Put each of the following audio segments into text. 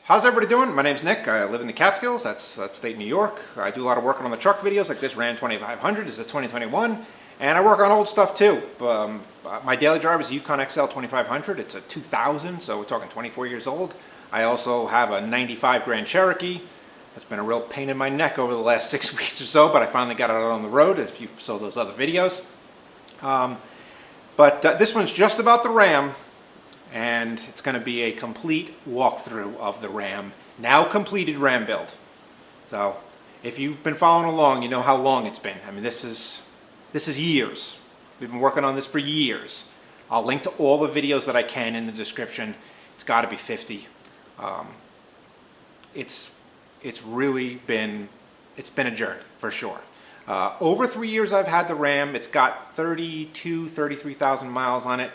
How's everybody doing? My name's Nick. I live in the Catskills. That's upstate New York. I do a lot of work on the truck videos like this Ram 2500. This is a 2021. And I work on old stuff too. My daily driver is a Yukon XL 2500. It's a 2000, so we're talking 24 years old. I also have a 95 Grand Cherokee. That's been a real pain in my neck over the last 6 weeks or so, but I finally got it out on the road if you saw those other videos. This one's just about the Ram, and it's going to be a complete walkthrough of the Ram, now completed Ram build. So if you've been following along, you know how long it's been. I mean, this is years. We've been working on this for years. I'll link to all the videos that I can in the description. It's got to be 50. It's really been a journey for sure. Over 3 years I've had the Ram. It's got 33,000 miles on it.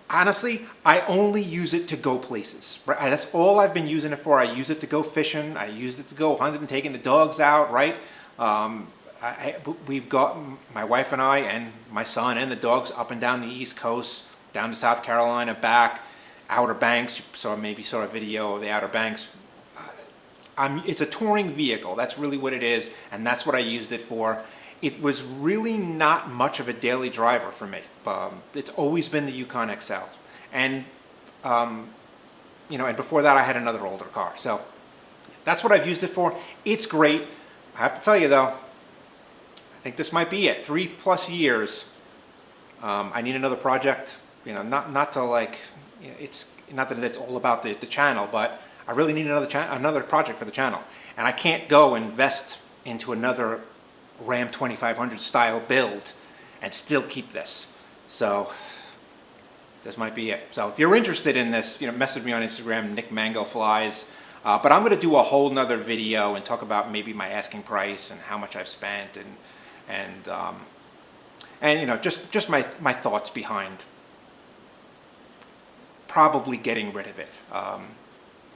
Honestly, I only use it to go places. Right? That's all I've been using it for. I use it to go fishing. I used it to go hunting, taking the dogs out, right? We've got, my wife and I and my son and the dogs, up and down the East Coast, down to South Carolina, back, Outer Banks. Maybe saw a video of the Outer Banks. It's a touring vehicle. That's really what it is, and that's what I used it for. It was really not much of a daily driver for me. It's always been the Yukon XL, and and before that I had another older car. So that's what I've used it for. It's great. I have to tell you though, I think this might be it. 3+ years. I need another project. Not to like. It's not that it's all about the channel, but I really need another project for the channel, and I can't go invest into another Ram 2500 style build and still keep this. So this might be it. So if you're interested in this, message me on Instagram, Nick Mango Flies. But I'm going to do a whole nother video and talk about maybe my asking price and how much I've spent and just my thoughts behind probably getting rid of it.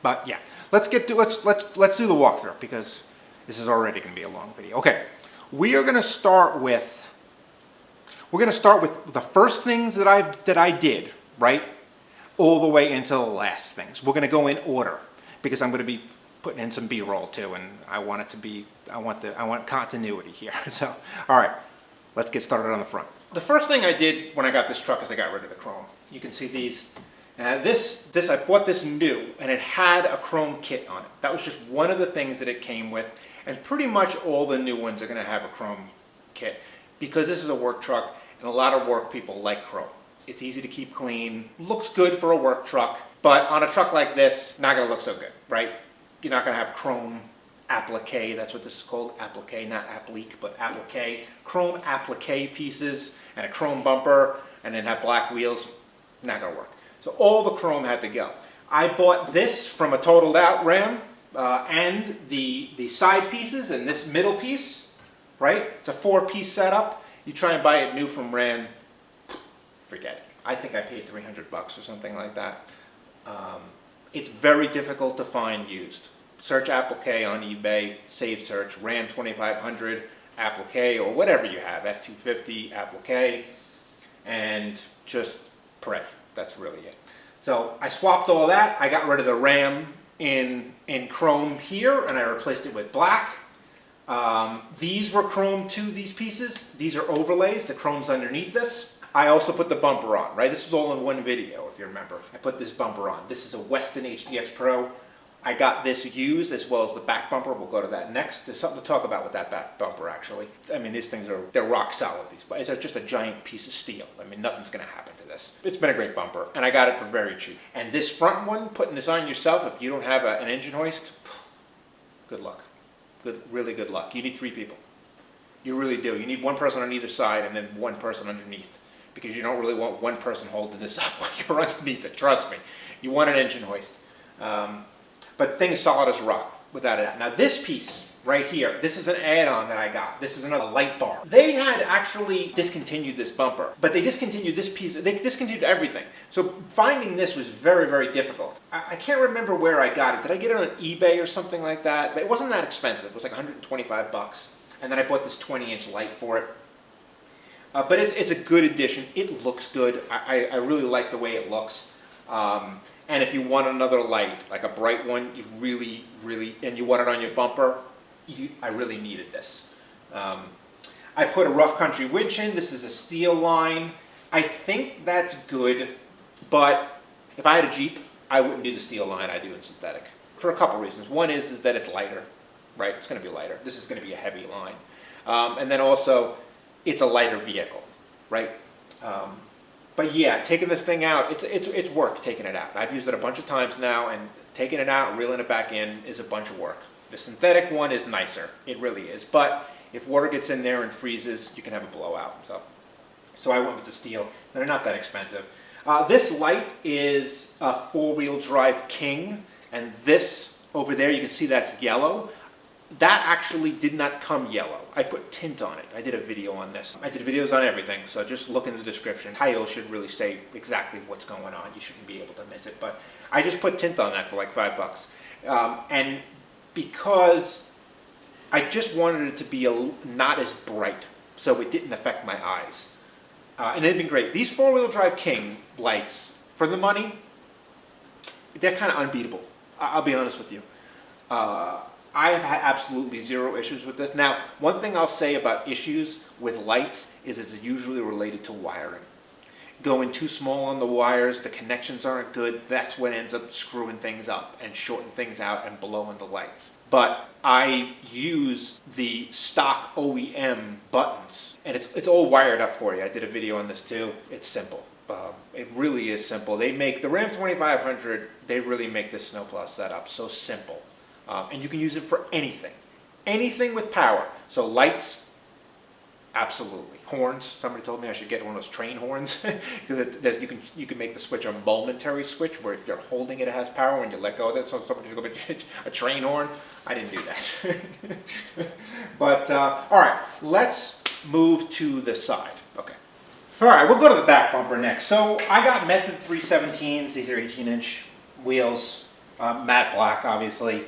But yeah, let's do the walkthrough because this is already going to be a long video. Okay, we're going to start with the first things that I did, right, all the way into the last things. We're going to go in order because I'm going to be putting in some B-roll too, and I want continuity here. So, all right, let's get started on the front. The first thing I did when I got this truck is I got rid of the chrome. You can see these. I bought this new, and it had a chrome kit on it. That was just one of the things that it came with, and pretty much all the new ones are going to have a chrome kit because this is a work truck, and a lot of work people like chrome. It's easy to keep clean, looks good for a work truck, but on a truck like this, not going to look so good, right? You're not going to have chrome applique. That's what this is called, applique, not applique, but applique. Chrome applique pieces and a chrome bumper, and then have black wheels. Not going to work. So all the chrome had to go. I bought this from a totaled out Ram and the side pieces and this middle piece, right? It's a 4-piece setup. You try and buy it new from Ram, forget it. I think I paid $300 or something like that. It's very difficult to find used. Search applique on eBay, save search, Ram 2500 applique or whatever you have, F250 applique, and just pray. That's really it. So I swapped all that. I got rid of the Ram in chrome here, and I replaced it with black. These were chrome too, these pieces. These are overlays. The chrome's underneath this. I also put the bumper on, right? This was all in one video, if you remember. I put this bumper on. This is a Weston HDX Pro. I got this used as well as the back bumper. We'll go to that next. There's something to talk about with that back bumper, actually. I mean, these things they're rock solid. It's just a giant piece of steel. I mean, nothing's going to happen to this. It's been a great bumper, and I got it for very cheap. And this front one, putting this on yourself, if you don't have an engine hoist, good luck. Really good luck. You need 3 people. You really do. You need one person on either side and then one person underneath, because you don't really want one person holding this up while you're underneath it. Trust me. You want an engine hoist. But the thing is solid as rock, without a doubt. Now this piece right here, this is an add-on that I got. This is another light bar. They had actually discontinued this bumper, but they discontinued this piece. They discontinued everything. So finding this was very, very difficult. I can't remember where I got it. Did I get it on eBay or something like that? But it wasn't that expensive. It was like $125. And then I bought this 20-inch light for it. But it's a good addition. It looks good. I really like the way it looks. And if you want another light, like a bright one, you really, and you want it on your bumper, I really needed this. I put a rough country winch in. This is a steel line. I think that's good, but if I had a Jeep, I wouldn't do the steel line. I'd do in synthetic for a couple reasons. One is that it's lighter, right? It's going to be lighter. This is going to be a heavy line. And then also, it's a lighter vehicle, right? But yeah, taking this thing out, it's work taking it out. I've used it a bunch of times now, and taking it out and reeling it back in is a bunch of work. The synthetic one is nicer. It really is. But if water gets in there and freezes, you can have a blowout. So I went with the steel. They're not that expensive. This light is a four-wheel drive King, and this over there, you can see that's yellow. That actually did not come yellow. I put tint on it. I did a video on this. I did videos on everything, so just look in the description. Title should really say exactly what's going on. You shouldn't be able to miss it, but I just put tint on that for like $5. And because I just wanted it to be not as bright, so it didn't affect my eyes. And it had been great. These four-wheel drive King lights, for the money, they're kind of unbeatable. I'll be honest with you. I have had absolutely zero issues with this. Now, one thing I'll say about issues with lights is it's usually related to wiring. Going too small on the wires, the connections aren't good, that's what ends up screwing things up and shorting things out and blowing the lights. But I use the stock OEM buttons, and it's all wired up for you. I did a video on this too. It's simple. It really is simple. They make the Ram 2500, they really make this snowplow setup so simple. And you can use it for anything. Anything with power. So lights, absolutely. Horns, somebody told me I should get one of those train horns. Because you can make the switch a momentary switch, where if you're holding it, it has power. When you let go of it, so somebody should go a train horn. I didn't do that. But, all right, let's move to the side. Okay. All right, we'll go to the back bumper next. So I got Method 317s. These are 18-inch wheels, matte black, obviously.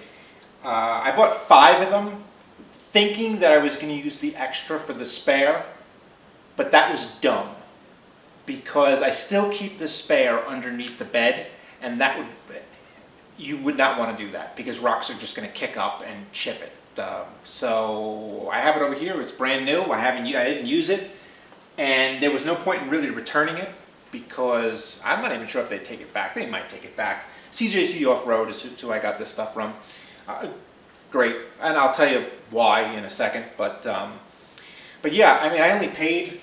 I bought 5 of them, thinking that I was going to use the extra for the spare, but that was dumb, because I still keep the spare underneath the bed, and you would not want to do that, because rocks are just going to kick up and chip it. So I have it over here. It's brand new. I didn't use it, and there was no point in really returning it, because I'm not even sure if they take it back. They might take it back. CJC Off-Road is who I got this stuff from. Great, and I'll tell you why in a second. But yeah, I mean, I only paid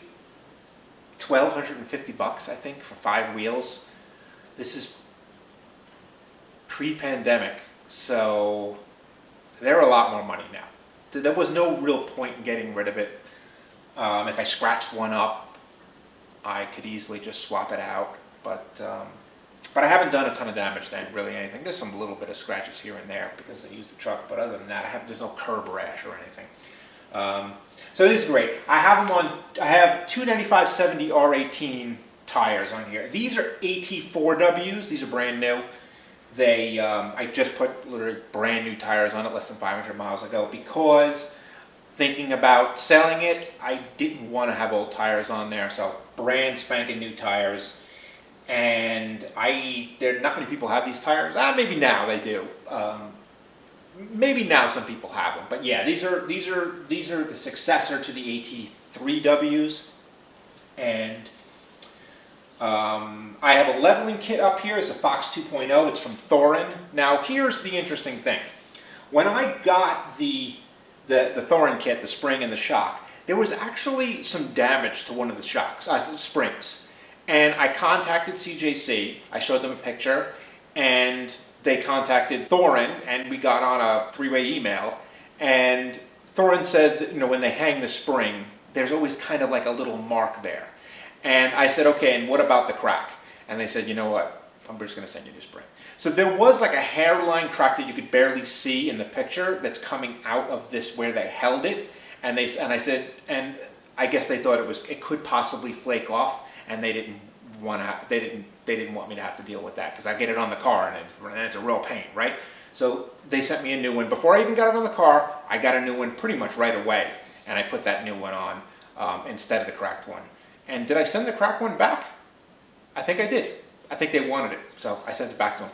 $1,250, I think, for 5 wheels. This is pre-pandemic, so they're a lot more money now. There was no real point in getting rid of it. If I scratched one up, I could easily just swap it out. But I haven't done a ton of damage to really anything. There's some little bit of scratches here and there because I used the truck, but other than that, there's no curb rash or anything. So this is great. I have two 95/70 R18 tires on here. These are AT4Ws. These are brand new. I just put literally brand new tires on it less than 500 miles ago, because thinking about selling it, I didn't want to have old tires on there. So brand spanking new tires. And there not many people have these tires. Maybe now they do. Maybe now some people have them. But yeah, these are the successor to the AT3Ws. And I have a leveling kit up here. It's a Fox 2.0. It's from Thorin. Now here's the interesting thing. When I got the Thorin kit, the spring and the shock, there was actually some damage to one of the shocks, springs. And I contacted CJC, I showed them a picture, and they contacted Thorin, and we got on a 3-way email. And Thorin says that, when they hang the spring, there's always kind of like a little mark there. And I said, okay, and what about the crack? And they said, you know what, I'm just going to send you the spring. So there was like a hairline crack that you could barely see in the picture that's coming out of this where they held it. And I said, and I guess they thought it could possibly flake off. And they didn't want me to have to deal with that, because I get it on the car and it's a real pain, right? So they sent me a new one. Before I even got it on the car, I got a new one pretty much right away, and I put that new one on instead of the cracked one. And did I send the cracked one back? I think I did. I think they wanted it, so I sent it back to them.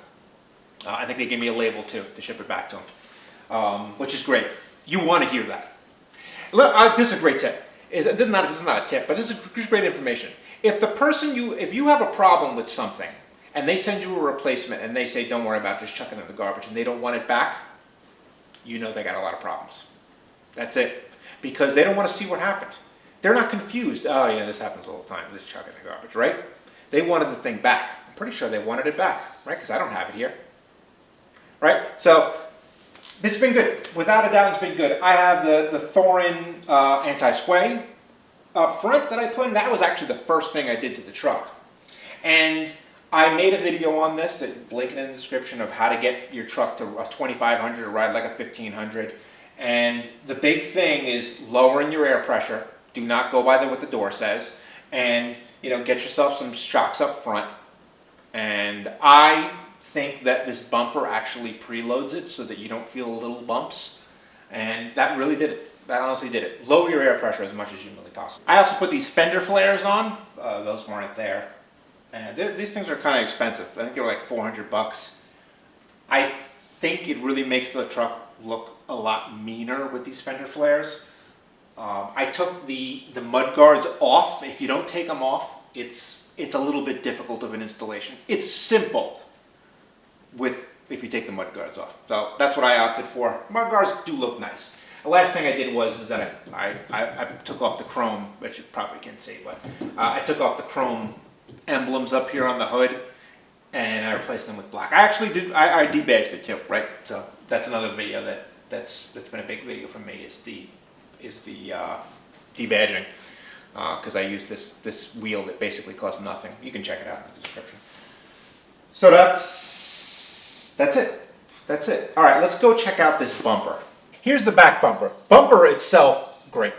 I think they gave me a label too to ship it back to them, which is great. You want to hear that. Look, this is a great tip. This is not a tip, but this is great information. If you have a problem with something and they send you a replacement and they say, don't worry about it, just chuck it in the garbage, and they don't want it back, you know they got a lot of problems. That's it. Because they don't want to see what happened. They're not confused. Oh yeah, this happens all the time. Just chuck it in the garbage, right? They wanted the thing back. I'm pretty sure they wanted it back, right? Because I don't have it here. Right? So, it's been good. Without a doubt, it's been good. I have the Thorin anti-sway up front that I put in. That was actually the first thing I did to the truck. And I made a video on this, that link in the description, of how to get your truck to a 2500 to ride like a 1500. And the big thing is lowering your air pressure. Do not go by what the door says. And, get yourself some shocks up front. And I think that this bumper actually preloads it so that you don't feel little bumps. And that really did it. That honestly did it. Lower your air pressure as much as humanly possible. I also put these fender flares on. Those weren't there. And these things are kind of expensive. I think they were like $400. I think it really makes the truck look a lot meaner with these fender flares. I took the mud guards off. If you don't take them off, it's a little bit difficult of an installation. It's simple if you take the mud guards off. So that's what I opted for. Mud guards do look nice. The last thing I did was that I took off the chrome, which you probably can't see, but I took off the chrome emblems up here on the hood, and I replaced them with black. I actually did. I debadged it too, right? So that's another video that's been a big video for me, is the debadging, because I use this wheel that basically costs nothing. You can check it out in the description. So that's it. That's it. All right, let's go check out this bumper. Here's the back bumper. Bumper itself, great.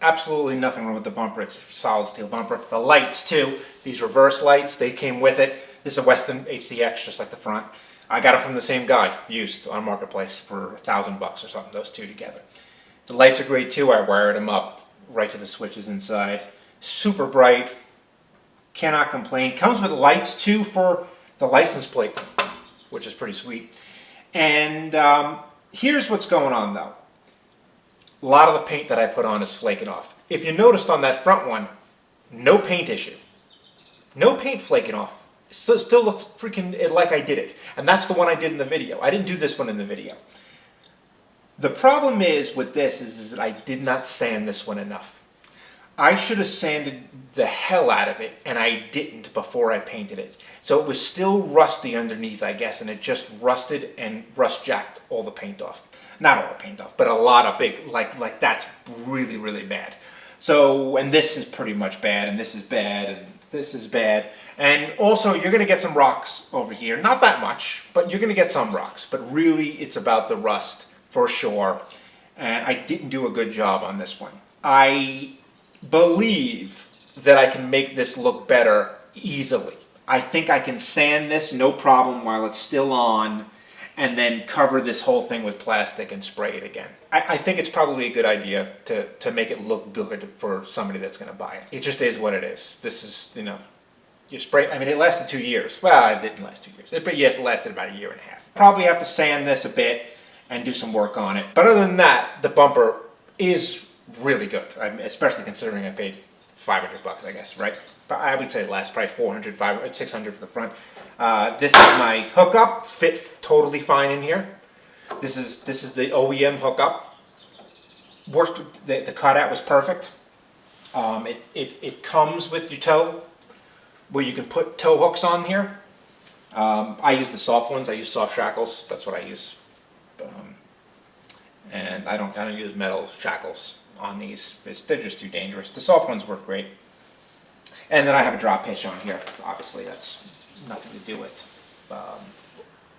Absolutely nothing wrong with the bumper. It's a solid steel bumper. The lights too. These reverse lights, they came with it. This is a Weston HDX, just like the front. I got it from the same guy, used on Marketplace for $1,000 or something, those two together. The lights are great too. I wired them up right to the switches inside. Super bright. Cannot complain. Comes with lights too for the license plate, which is pretty sweet. And here's what's going on though. A lot of the paint that I put on is flaking off. If you noticed on that front one, no paint issue. No paint flaking off. It still looks freaking like I did it. And that's the one I did in the video. I didn't do this one in the video. The problem is with this is that I did not sand this one enough. I should have sanded the hell out of it, and I didn't before I painted it. So it was still rusty underneath, I guess, and it just rusted and rust jacked all the paint off. Not all the paint off, but a lot of big, like that's really, really bad. So, and this is pretty much bad, and this is bad, and this is bad. And also, you're going to get some rocks over here. Not that much, but you're going to get some rocks. But really, it's about the rust, for sure. And I didn't do a good job on this one. I believe that I can make this look better easily. I think I can sand this no problem while it's still on, and then cover this whole thing with plastic and spray it again. I think it's probably a good idea to make it look good for somebody that's going to buy it. It just is what it is. This is, you spray, I mean, it lasted 2 years. Well, it didn't last 2 years. But yes, it lasted about 1.5 years. Probably have to sand this a bit and do some work on it. But other than that, the bumper is really good, especially considering I paid $500, I guess, right? But I would say it lasts probably 400, 500, 600 for the front. This is my hookup, fit totally fine in here. This is the OEM hookup. Worked, the cutout was perfect. It comes with your toe, where you can put toe hooks on here. I use the soft ones. I use soft shackles. That's what I use. And I don't use metal shackles on these. They're just too dangerous. The soft ones work great. And then I have a drop hitch on here. Obviously, that's nothing to do with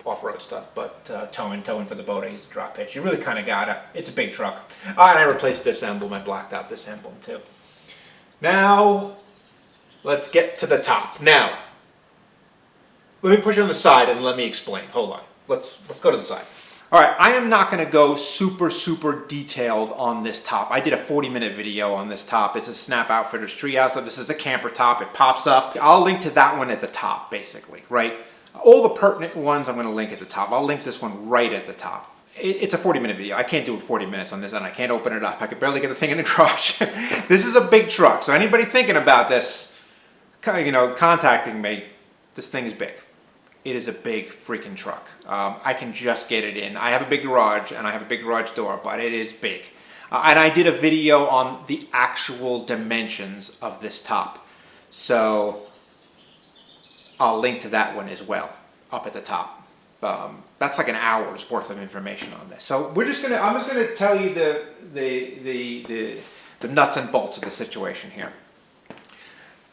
off-road stuff, but towing for the boat, I use a drop hitch. You really kind of gotta. It's a big truck. And I replaced this emblem. I blacked out this emblem too. Now, let's get to the top. Now, let me put you on the side and let me explain. Hold on. Let's go to the side. All right, I am not going to go super detailed on this top. I did a 40-minute video on this top. It's a Snap Outfitters Treehouse. This is a camper top. It pops up. I'll link to that one at the top, basically, right? All the pertinent ones I'm going to link at the top. I'll link this one right at the top. It's a 40-minute video. I can't do 40 minutes on this, and I can't open it up. I could barely get the thing in the garage. This is a big truck, so anybody thinking about this, contacting me, this thing is big. It is a big freaking truck. I can just get it in. I have a big garage and I have a big garage door, but it is big. And I did a video on the actual dimensions of this top. So I'll link to that one as well, up at the top. That's like an hour's worth of information on this. So I'm just gonna tell you the nuts and bolts of the situation here.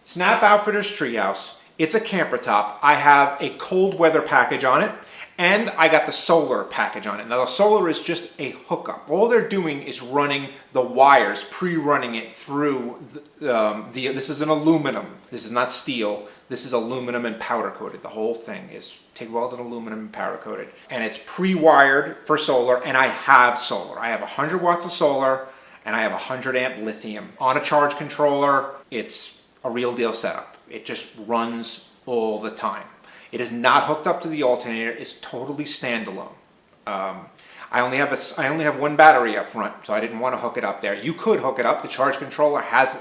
Snap Outfitters Treehouse. It's a camper top. I have a cold weather package on it, and I got the solar package on it. Now the solar is just a hookup. All they're doing is running the wires, pre-running it through this is an aluminum. This is not steel. This is aluminum and powder coated. The whole thing is TIG welded aluminum and powder coated. And it's pre-wired for solar, and I have solar. I have 100 watts of solar, and I have 100 amp lithium. On a charge controller, it's a real deal setup. It just runs all the time. It is not hooked up to the alternator. It's totally standalone. I only have one battery up front, so I didn't want to hook it up there. You could hook it up. The charge controller has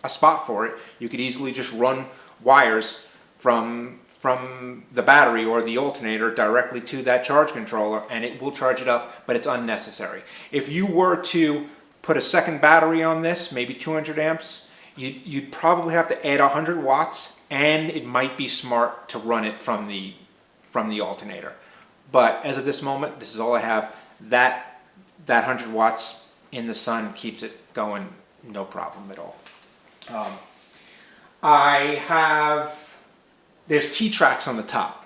a spot for it. You could easily just run wires from the battery or the alternator directly to that charge controller, and it will charge it up, but it's unnecessary. If you were to put a second battery on this, maybe 200 amps, you'd probably have to add 100 watts, and it might be smart to run it from the alternator. But as of this moment, this is all I have. That 100 watts in the sun keeps it going, no problem at all. There's T-tracks on the top,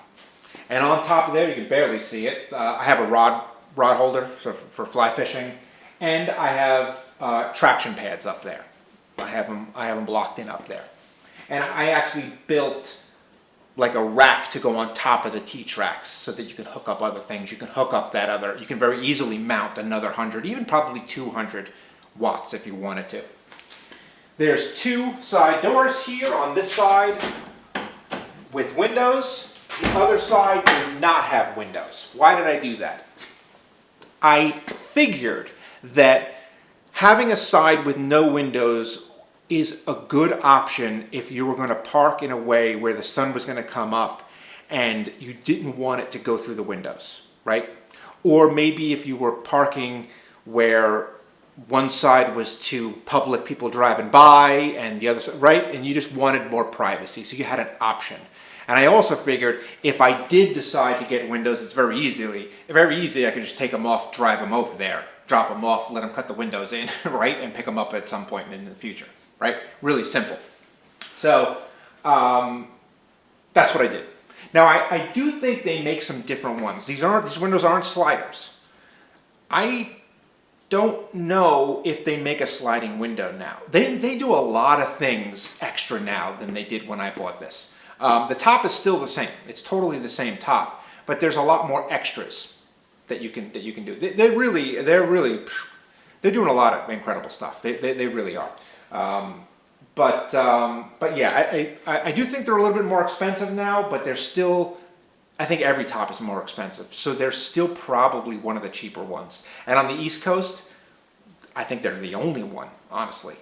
and on top of there, you can barely see it. I have a rod holder for fly fishing, and I have traction pads up there. I have them blocked in up there. And I actually built like a rack to go on top of the T-tracks so that you can hook up other things. You can hook up you can very easily mount another 100, even probably 200 watts if you wanted to. There's two side doors here on this side with windows. The other side does not have windows. Why did I do that? I figured that having a side with no windows is a good option if you were going to park in a way where the sun was going to come up and you didn't want it to go through the windows, right? Or maybe if you were parking where one side was to public people driving by and the other side, right? And you just wanted more privacy, so you had an option. And I also figured if I did decide to get windows, it's very easy. I could just take them off, drive them over there, drop them off, let them cut the windows in, right? And pick them up at some point in the future, right? Really simple. So that's what I did. Now I do think they make some different ones. These windows aren't sliders. I don't know if they make a sliding window now. They do a lot of things extra now than they did when I bought this. The top is still the same. It's totally the same top, but there's a lot more extras that you can do. They're doing a lot of incredible stuff. They really are. But yeah, I do think they're a little bit more expensive now, but they're still, I think every top is more expensive. So they're still probably one of the cheaper ones. And on the East Coast, I think they're the only one, honestly.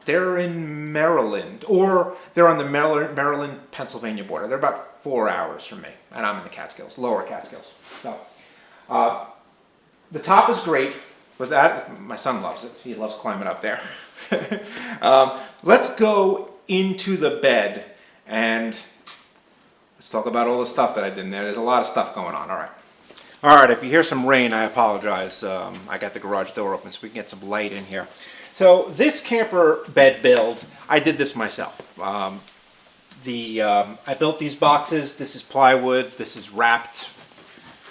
They're in Maryland, or they're on the Maryland-Pennsylvania border. They're about 4 hours from me, and I'm in the Catskills, lower Catskills. So, the top is great. With that, my son loves it. He loves climbing up there. Let's go into the bed, and let's talk about all the stuff that I did in there. There's a lot of stuff going on. All right, if you hear some rain, I apologize. I got the garage door open so we can get some light in here. So this camper bed build, I did this myself. I built these boxes. This is plywood. This is wrapped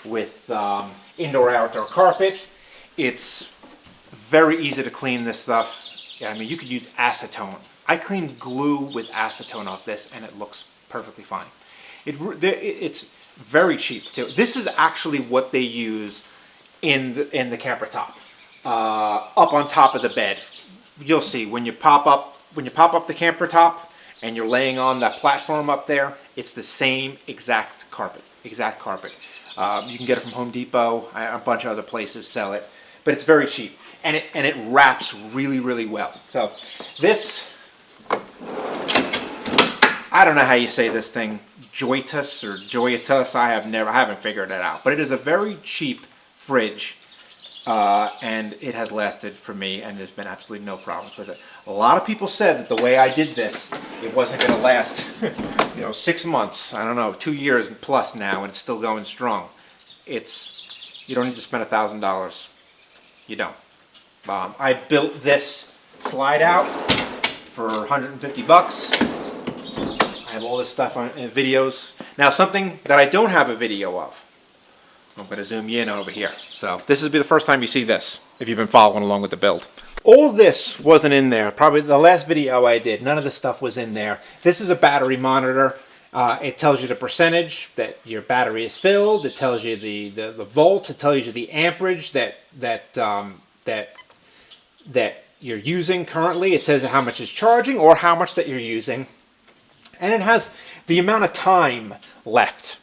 with indoor-outdoor carpet. It's very easy to clean this stuff. Yeah, I mean, you could use acetone. I cleaned glue with acetone off this, and it looks perfectly fine. It's very cheap too. This is actually what they use in the camper top, up on top of the bed. You'll see when you pop up the camper top and you're laying on that platform up there, it's the same exact carpet. You can get it from Home Depot. A bunch of other places sell it, but it's very cheap, and it wraps really, really well. So this, I don't know how you say this thing, Joytus or Joytus. I haven't figured it out, but it is a very cheap fridge, and it has lasted for me, and there's been absolutely no problems with it. A lot of people said that the way I did this, it wasn't going to last, 6 months. I don't know, 2 years plus now, and it's still going strong. You don't need to spend $1,000. You don't. I built this slide out for 150 bucks. I have all this stuff in videos. Now, something that I don't have a video of. I'm going to zoom you in over here. So this will be the first time you see this, if you've been following along with the build. All this wasn't in there. Probably the last video I did, none of this stuff was in there. This is a battery monitor. It tells you the percentage that your battery is filled. It tells you the volt. It tells you the amperage that you're using currently. It says how much is charging or how much that you're using. And it has the amount of time left,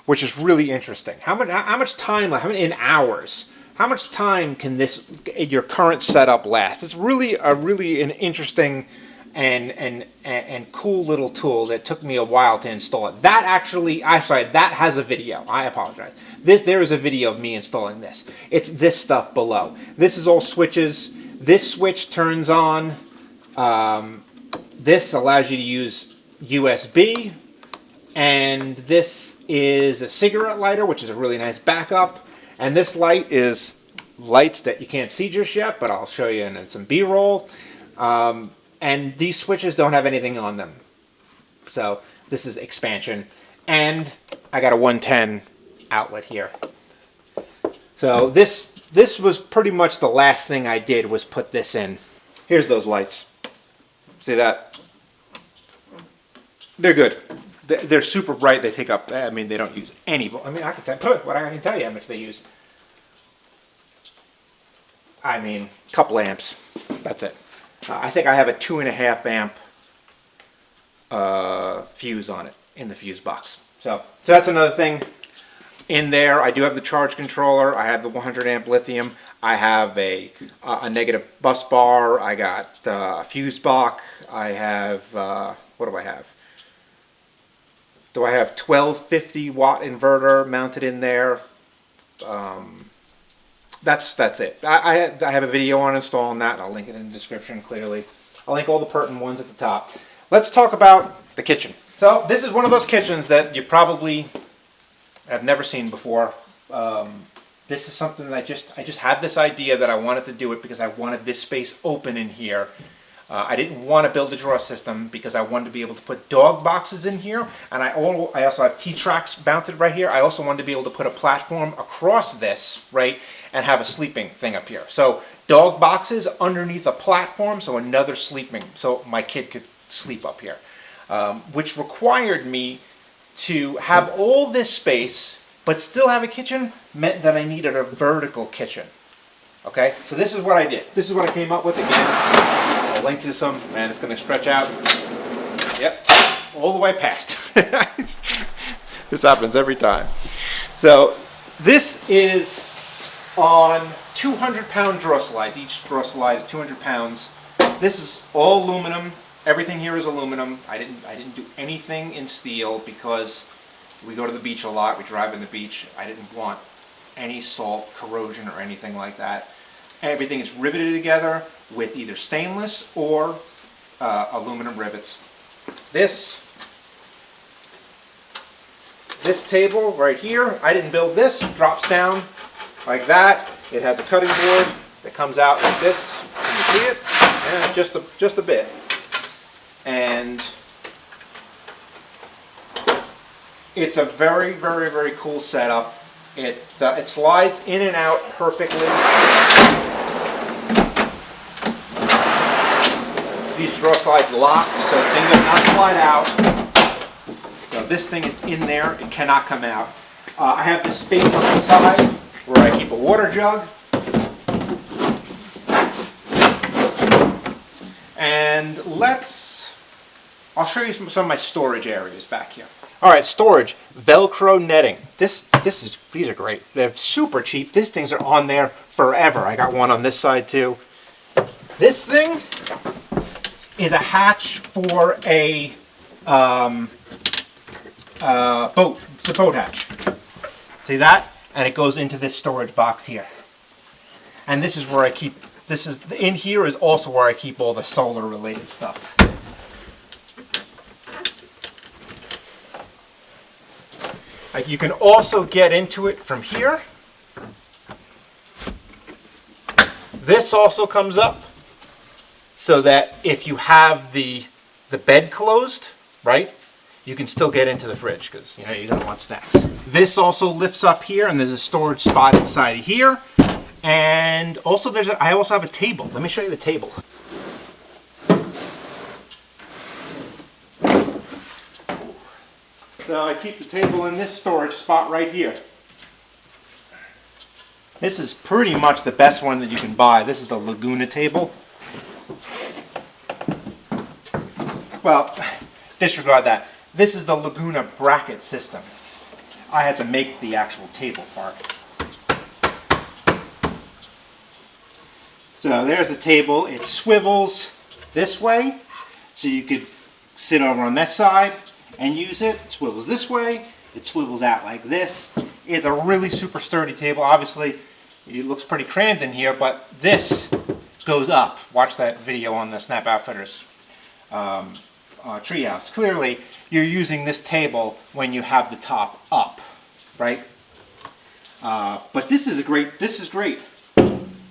which is really interesting. How much time left? How many in hours? How much time can your current setup last? It's really an interesting and cool little tool that took me a while to install it. That has a video. I apologize. There is a video of me installing this. It's this stuff below. This is all switches. This switch turns on. This allows you to use USB, and this is a cigarette lighter, which is a really nice backup. And this light is lights that you can't see just yet, but I'll show you in some B-roll. And these switches don't have anything on them. So this is expansion. And I got a 110 outlet here. So this was pretty much the last thing I did was put this in. Here's those lights. See that? They're good. They're super bright. They take up, they don't use any, I can tell you how much they use. A couple amps. That's it. I think I have a 2.5 amp fuse on it in the fuse box. So that's another thing in there. I do have the charge controller. I have the 100 amp lithium. I have a negative bus bar. I got a fuse box. I have, what do I have? Do I have 1250 watt inverter mounted in there? That's it. I have a video on installing that, and I'll link it in the description clearly. I'll link all the pertinent ones at the top. Let's talk about the kitchen. So this is one of those kitchens that you probably have never seen before. This is something that I just had this idea that I wanted to do it because I wanted this space open in here. I didn't want to build a drawer system because I wanted to be able to put dog boxes in here, and I also have T-tracks mounted right here. I also wanted to be able to put a platform across this, right, and have a sleeping thing up here. So dog boxes underneath a platform, so so my kid could sleep up here, which required me to have all this space but still have a kitchen, meant that I needed a vertical kitchen. Okay, so this is what I did. This is what I came up with again. I'll link to some, and it's going to stretch out. Yep, all the way past. This happens every time. So this is on 200-pound drawer slides. Each drawer slide is 200 pounds. This is all aluminum. Everything here is aluminum. I didn't do anything in steel because we go to the beach a lot. We drive in the beach. I didn't want any salt, corrosion, or anything like that. Everything is riveted together with either stainless or aluminum rivets. This table right here, I didn't build this. It drops down like that. It has a cutting board that comes out like this. Can you see it? Yeah, just a bit. And it's a very, very, very cool setup. It slides in and out perfectly. These drawer slides lock, so things do not slide out. So this thing is in there; it cannot come out. I have this space on the side where I keep a water jug. And I'll show you some of my storage areas back here. All right, storage, Velcro netting. These are great. They're super cheap. These things are on there forever. I got one on this side too. This thing is a hatch for a boat. It's a boat hatch. See that? And it goes into this storage box here. And this is where I keep, in here is also where I keep all the solar related stuff. You can also get into it from here. This also comes up so that if you have the bed closed, right, you can still get into the fridge because you don't want snacks. This also lifts up here, and there's a storage spot inside of here. And also I also have a table. Let me show you the table. So I keep the table in this storage spot right here. This is pretty much the best one that you can buy. This is a Laguna table. Well, disregard that. This is the Laguna bracket system. I had to make the actual table part. So there's the table. It swivels this way, so you could sit over on that side and use it. It swivels this way. It swivels out like this. It's a really super sturdy table. Obviously, it looks pretty crammed in here, but this goes up. Watch that video on the Snap Outfitters treehouse. Clearly, you're using this table when you have the top up, right? But this is great.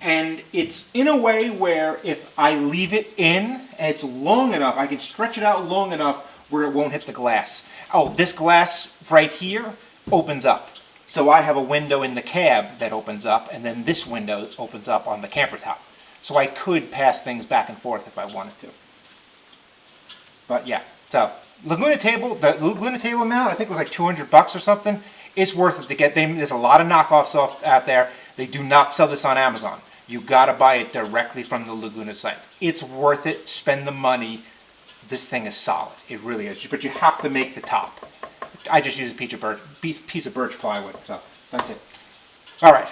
And it's in a way where if I leave it in, and it's long enough, I can stretch it out long enough where it won't hit the glass. Oh, this glass right here opens up. So I have a window in the cab that opens up, and then this window opens up on the camper top. So I could pass things back and forth if I wanted to. But yeah, so Laguna table, the Laguna table amount, I think it was like $200 or something. It's worth it to get them. There's a lot of knockoffs out there. They do not sell this on Amazon. You gotta buy it directly from the Laguna site. It's worth it. Spend the money. This thing is solid. It really is. But you have to make the top. I just use a piece of birch plywood. So that's it. All right,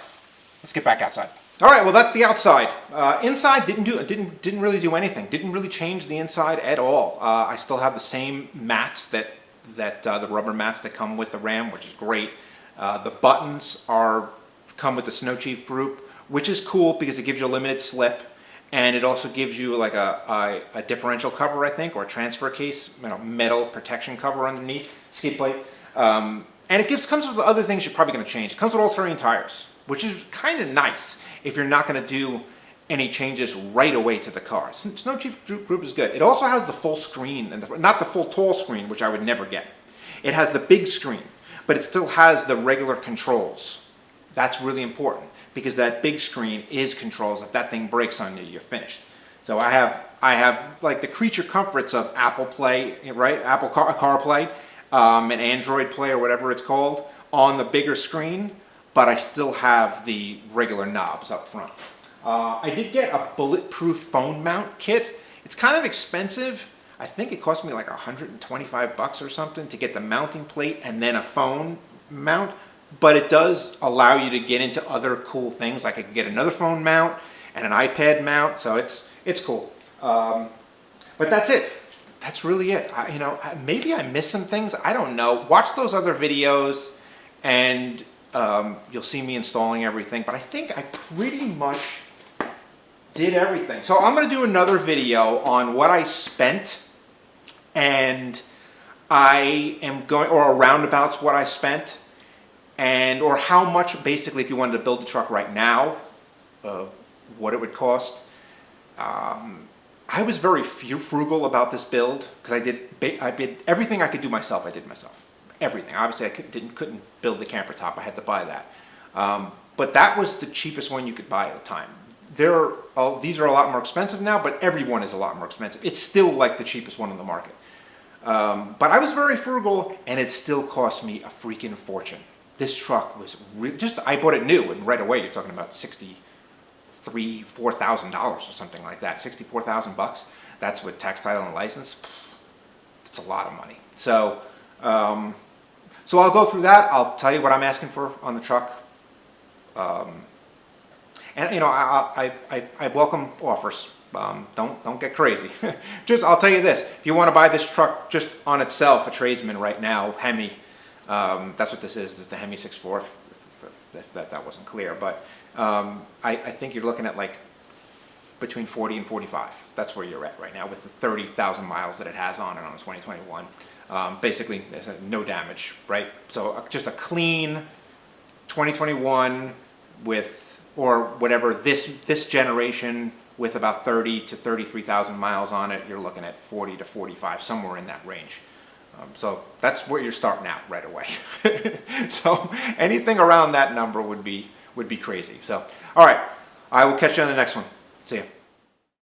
let's get back outside. All right, well that's the outside. Inside didn't really do anything. Didn't really change the inside at all. I still have the same mats that the rubber mats that come with the Ram, which is great. The buttons come with the Snow Chief group, which is cool because it gives you a limited slip, and it also gives you like a differential cover, I think, or a transfer case, metal protection cover underneath, skid plate. And it comes with other things you're probably going to change. It comes with all-terrain tires, which is kind of nice if you're not going to do any changes right away to the car. Snow Chief group is good. It also has the full screen, and not the full tall screen, which I would never get. It has the big screen, but it still has the regular controls. That's really important because that big screen is controls. If that thing breaks on you, you're finished. So I have like the creature comforts of Apple Play, right? Apple CarPlay, and Android Play or whatever it's called on the bigger screen, but I still have the regular knobs up front. I did get a bulletproof phone mount kit. It's kind of expensive. I think it cost me like $125 or something to get the mounting plate and then a phone mount, but it does allow you to get into other cool things. Like I could get another phone mount and an iPad mount, so it's cool. But that's it. That's really it. Maybe I missed some things. I don't know. Watch those other videos and you'll see me installing everything, but I think I pretty much did everything. So I'm going to do another video on what I spent, and I am going, or roundabouts what I spent, and or how much, basically, if you wanted to build the truck right now, what it would cost. I was very frugal about this build because I did everything I could do myself. I did myself. Everything. Obviously, I couldn't build the camper top. I had to buy that. But that was the cheapest one you could buy at the time. These are a lot more expensive now, but every one is a lot more expensive. It's still like the cheapest one on the market. But I was very frugal, and it still cost me a freaking fortune. this truck was just, I bought it new, and right away you're talking about $4,000 or something like that. 64,000 bucks. That's with tax, title, and license. It's a lot of money. So, so I'll go through that. I'll tell you what I'm asking for on the truck. And you know, I welcome offers. Don't get crazy. I'll tell you this: if you want to buy this truck just on itself, a tradesman right now, Hemi. That's what this is. This is the Hemi 6.4. If that wasn't clear, but I think you're looking at like between 40 and 45. That's where you're at right now with the 30,000 miles that it has on it on 2021. Basically, there's no damage, right? So just a clean 2021 with, or whatever, this generation with about 30 to 33,000 miles on it, you're looking at 40 to 45, somewhere in that range. So that's where you're starting out right away. So anything around that number would be crazy. So, all right, I will catch you on the next one. See ya.